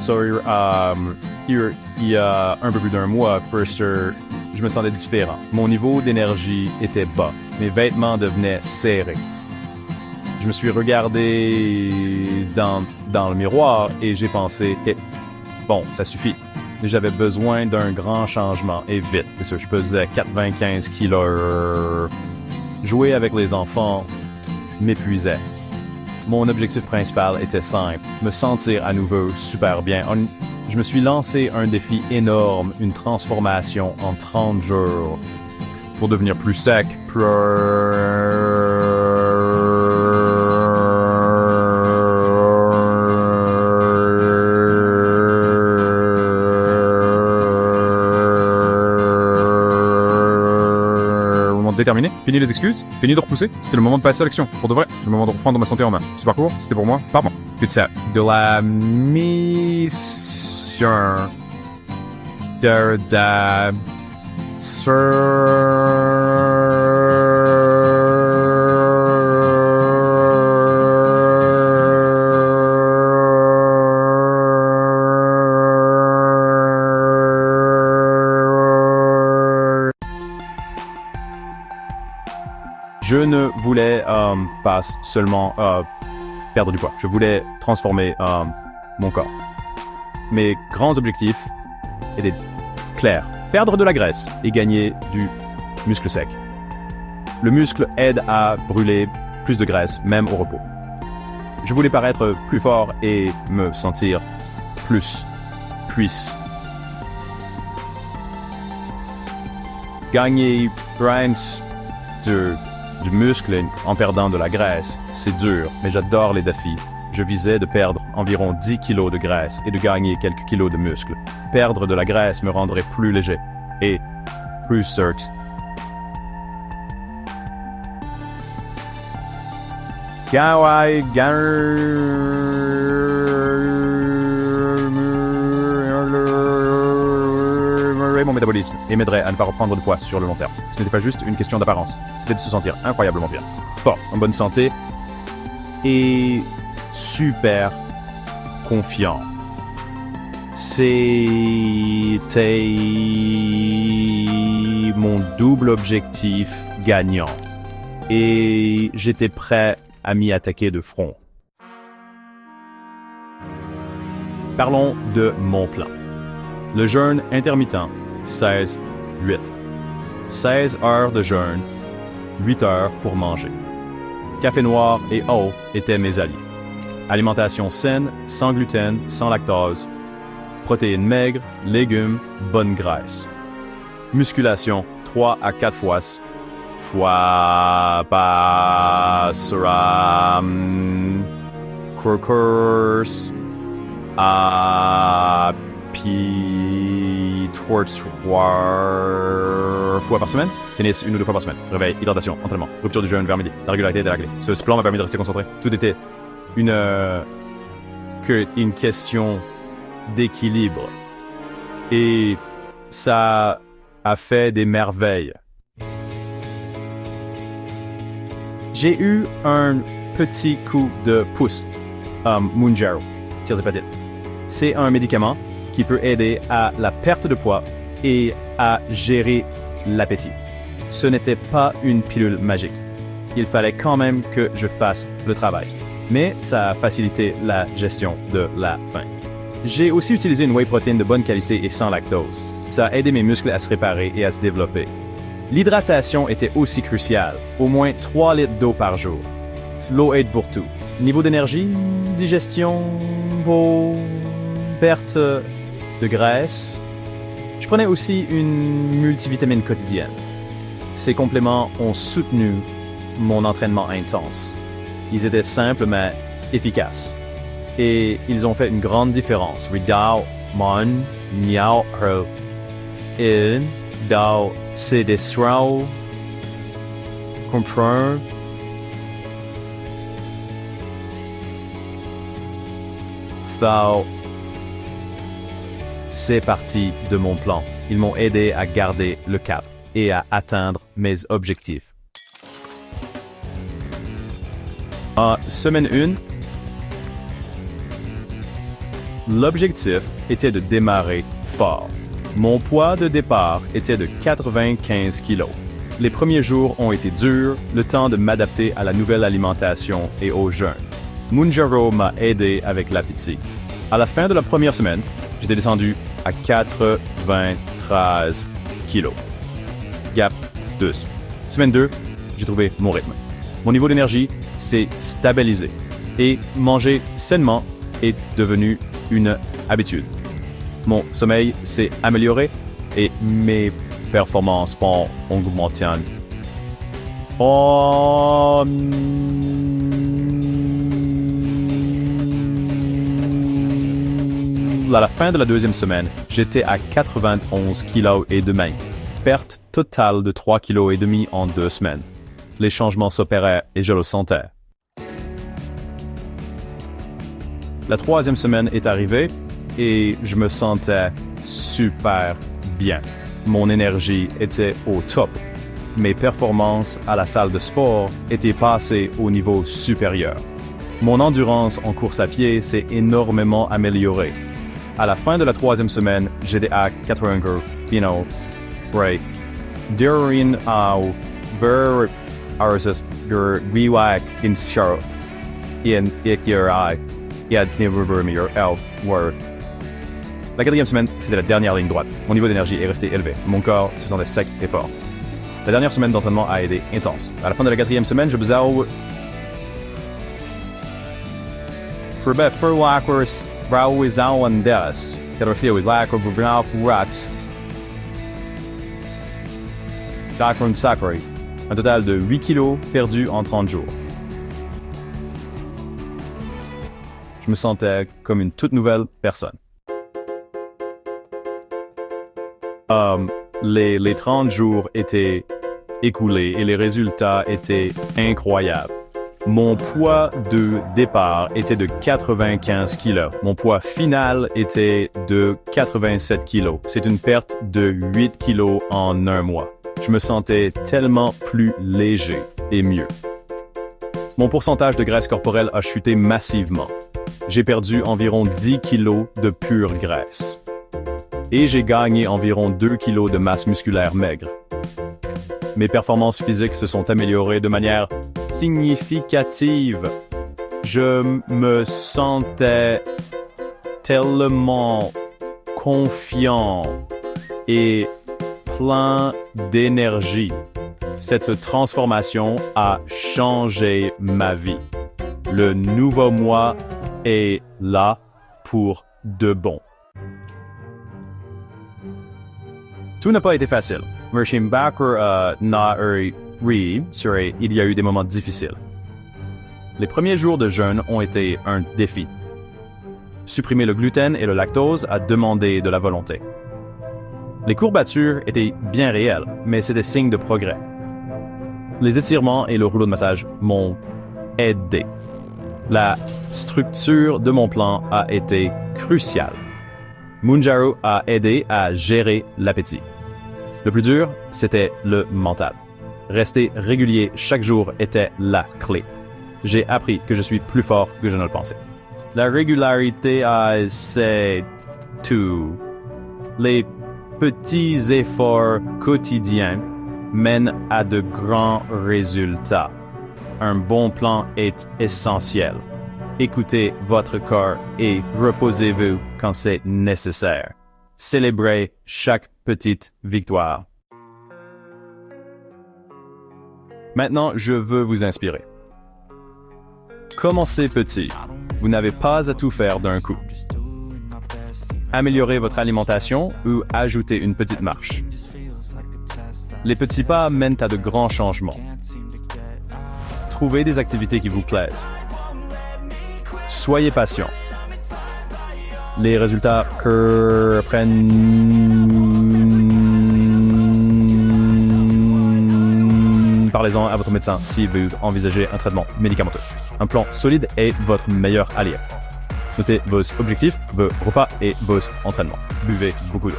Il y a un peu plus d'un mois, je me sentais différent. Mon niveau d'énergie était bas. Mes vêtements devenaient serrés. Je me suis regardé dans le miroir et j'ai pensé, bon, ça suffit. J'avais besoin d'un grand changement et vite. C'est ça, je pesais 95 kilos. Jouer avec les enfants m'épuisait. Mon objectif principal était simple, me sentir à nouveau super bien. Je me suis lancé un défi énorme, une transformation en 30 jours pour devenir plus sec, déterminé, fini les excuses, fini de repousser, c'était le moment de passer à l'action, pour de vrai, le moment de reprendre ma santé en main. Ce parcours, c'était pour moi, pardon. Puis ça, de la mission de Je ne voulais pas seulement perdre du poids. Je voulais transformer mon corps. Mes grands objectifs étaient clairs. Perdre de la graisse et gagner du muscle sec. Le muscle aide à brûler plus de graisse, même au repos. Je voulais paraître plus fort et me sentir plus puissant. Gagner du muscle en perdant de la graisse, c'est dur, mais j'adore les défis. Je visais de perdre environ 10 kilos de graisse et de gagner quelques kilos de muscle. Perdre de la graisse me rendrait plus léger et plus certain. Mon métabolisme et m'aiderait à ne pas reprendre de poids sur le long terme. Ce n'était pas juste une question d'apparence, c'était de se sentir incroyablement bien, forte, en bonne santé et super confiant. C'était mon double objectif gagnant et j'étais prêt à m'y attaquer de front. Parlons de mon plan. Le jeûne intermittent, 16-8. 16 heures de jeûne, 8 heures pour manger. Café noir et eau étaient mes alliés. Alimentation saine, sans gluten, sans lactose. Protéines maigres, légumes, bonne graisse. Musculation 3 à 4 fois par course à puis 3 fois par semaine. Tennis 1 ou 2 fois par semaine. Réveil, hydratation, entraînement, rupture du jeûne vers midi. La régularité était la clé. Ce plan m'a permis de rester concentré. Tout était une question d'équilibre. Et ça a fait des merveilles. J'ai eu un petit coup de pouce. Mounjaro, tirzépatide. C'est un médicament qui peut aider à la perte de poids et à gérer l'appétit. Ce n'était pas une pilule magique. Il fallait quand même que je fasse le travail. Mais ça a facilité la gestion de la faim. J'ai aussi utilisé une whey protein de bonne qualité et sans lactose. Ça a aidé mes muscles à se réparer et à se développer. L'hydratation était aussi cruciale, au moins 3 litres d'eau par jour. L'eau aide pour tout. Niveau d'énergie, digestion, perte de graisse. Je prenais aussi une multivitamine quotidienne. Ces compléments ont soutenu mon entraînement intense. Ils étaient simples mais efficaces. Et ils ont fait une grande différence. Dans ces décisions, comprendre c'est parti de mon plan. Ils m'ont aidé à garder le cap et à atteindre mes objectifs. Semaine 1, L'objectif était de démarrer fort. Mon poids de départ était de 95 kg. Les premiers jours ont été durs, le temps de m'adapter à la nouvelle alimentation et au jeûne. Mounjaro m'a aidé avec l'appétit. À la fin de la première semaine, j'étais descendu à 93 kg. Gap 2. Semaine 2, j'ai trouvé mon rythme. Mon niveau d'énergie s'est stabilisé et manger sainement est devenu une habitude. Mon sommeil s'est amélioré et mes performances ont augmenté. À la fin de la deuxième semaine, j'étais à 91 kg et demi. Perte totale de 3 kg et demi en 2 semaines. Les changements s'opéraient et je le sentais. La troisième semaine est arrivée et je me sentais super bien. Mon énergie était au top. Mes performances à la salle de sport étaient passées au niveau supérieur. Mon endurance en course à pied s'est énormément améliorée. À la fin de la troisième semaine, j'étais à 80 kg. Right. During ver arses wiwa in show in ikirai et La quatrième semaine, c'était la dernière ligne droite. Mon niveau d'énergie est resté élevé. Mon corps se sentait sec et fort. La dernière semaine d'entraînement a été intense. À la fin de la quatrième semaine, je faisais un total de 8 kilos perdus en 30 jours. Je me sentais comme une toute nouvelle personne. Les 30 jours étaient écoulés et les résultats étaient incroyables. Mon poids de départ était de 95 kg. Mon poids final était de 87 kg. C'est une perte de 8 kg en un mois. Je me sentais tellement plus léger et mieux. Mon pourcentage de graisse corporelle a chuté massivement. J'ai perdu environ 10 kg de pure graisse. Et j'ai gagné environ 2 kg de masse musculaire maigre. Mes performances physiques se sont améliorées de manière significative. Je me sentais tellement confiant et plein d'énergie. Cette transformation a changé ma vie. Le nouveau moi est là pour de bon. Tout n'a pas été facile. Il y a eu des moments difficiles. Les premiers jours de jeûne ont été un défi. Supprimer le gluten et le lactose a demandé de la volonté. Les courbatures étaient bien réelles, mais c'était signe de progrès. Les étirements et le rouleau de massage m'ont aidé. La structure de mon plan a été cruciale. Mounjaro a aidé à gérer l'appétit. Le plus dur, c'était le mental. Rester régulier chaque jour était la clé. J'ai appris que je suis plus fort que je ne le pensais. La régularité, c'est tout. Les petits efforts quotidiens mènent à de grands résultats. Un bon plan est essentiel. Écoutez votre corps et reposez-vous quand c'est nécessaire. Célébrez chaque petite victoire. Maintenant, je veux vous inspirer. Commencez petit. Vous n'avez pas à tout faire d'un coup. Améliorez votre alimentation ou ajoutez une petite marche. Les petits pas mènent à de grands changements. Trouvez des activités qui vous plaisent. Soyez patient. Les résultats Parlez-en à votre médecin si vous envisagez un traitement médicamenteux. Un plan solide est votre meilleur allié. Notez vos objectifs, vos repas et vos entraînements. Buvez beaucoup d'eau.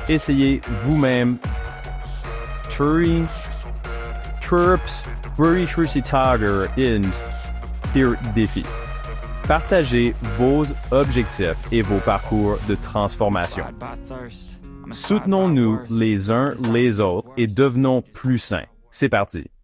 Essayez vous-même. Turps, défi. Partagez vos objectifs et vos parcours de transformation. Soutenons-nous les uns les autres et devenons plus sains. C'est parti.